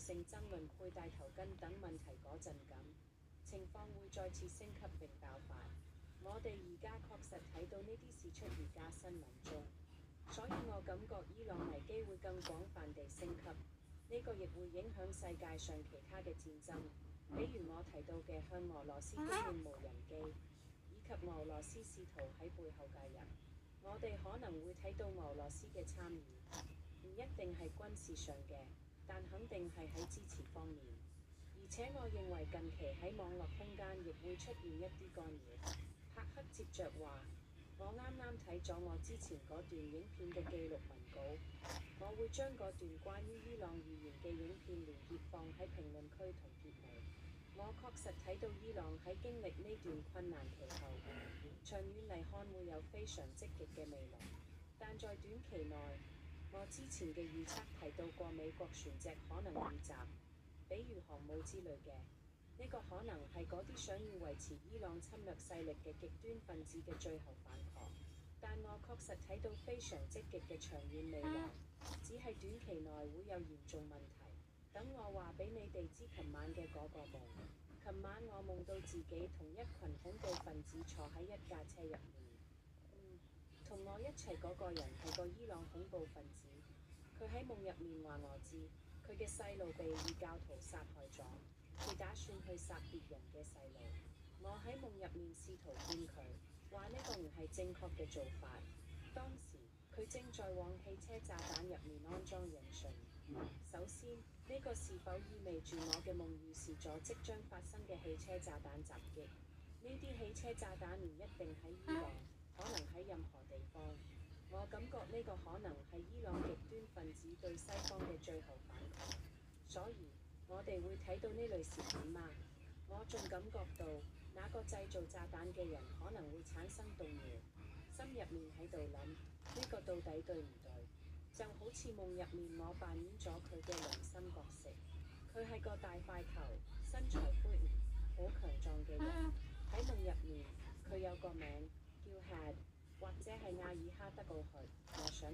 性爭論佩戴頭巾等問題嗰陣咁，情況會再次升級並爆發。我哋而家確實睇到呢啲事出而家新聞中，所以我感覺伊朗危機會更廣泛地升級。呢個亦會影響世界上其他嘅戰爭，比如我提到嘅向俄羅斯供應無人機，以及俄羅斯試圖喺背後介入。我哋可能會睇到俄羅斯嘅參與，唔一定係軍事上嘅，但肯定係喺支持方面。而且我認為近期喺網絡空間亦會出現一啲干擾。帕克接着話：我啱啱睇咗我之前嗰段影片嘅記錄文稿，我會將嗰段關於伊朗預言嘅影片連結放喺評論區同結尾。我確實睇到伊朗喺經歷呢段困難期後，長遠嚟看會有非常積極嘅未來，但在短期內，我之前嘅預測提到過美國船隻可能遇襲，比如航母之類嘅。呢個可能係嗰啲想要維持伊朗侵略勢力嘅極端分子嘅最後反抗，但我確實睇到非常積極嘅長遠未來，只係短期內會有嚴重問題。等我話俾你哋知琴晚嘅嗰個夢。琴晚我夢到自己同一群恐怖分子坐喺一架車入面，同我一齊嗰個人係個伊朗恐怖分子，佢喺夢入面話我知，佢嘅細路被異教徒殺害咗。佢打算去殺別人嘅細路，我喺夢入面試圖勸佢，話呢個唔係正確嘅做法。當時佢正在往汽車炸彈入面安裝引信。首先，呢個是否意味住我嘅夢預示咗即將發生嘅汽車炸彈襲擊？呢啲汽車炸彈唔一定喺伊朗，可能喺任何地方。我感覺呢個可能係伊朗極端分子對西方嘅最後反抗，所以我哋會睇到呢類事件嗎？我仲感覺到那個製造炸彈嘅人可能會產生動搖，心入面喺度諗呢個到底對唔對？就好似夢入面我扮演咗佢嘅良心角色，佢係個大塊頭、身材魁梧、好強壯嘅人。喺夢入面，佢有個名叫 Had， 或者係阿爾哈德奧許。我想